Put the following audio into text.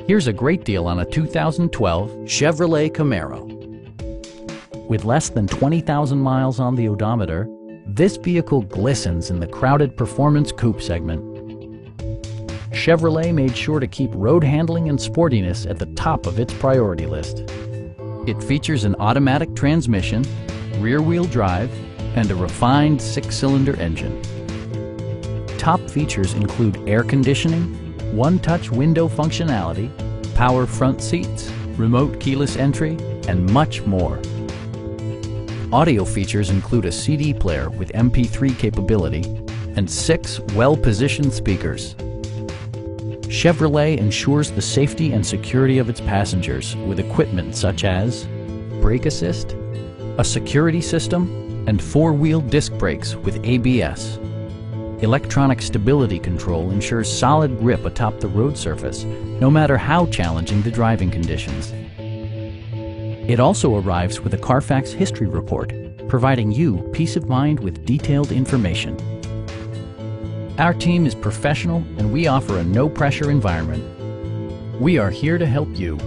Here's a great deal on a 2012 Chevrolet Camaro. With less than 20,000 miles on the odometer, this vehicle glistens in the crowded performance coupe segment. Chevrolet made sure to keep road handling and sportiness at the top of its priority list. It features an automatic transmission, rear-wheel drive, and a refined 6-cylinder engine. Top features include air conditioning, one-touch window functionality, power front seats, remote keyless entry, and much more. Audio features include a CD player with MP3 capability and 6 well-positioned speakers. Chevrolet ensures the safety and security of its passengers with equipment such as brake assist, a security system, and 4-wheel disc brakes with ABS. Electronic stability control ensures solid grip atop the road surface, no matter how challenging the driving conditions. It also arrives with a Carfax history report, providing you peace of mind with detailed information. Our team is professional and we offer a no-pressure environment. We are here to help you.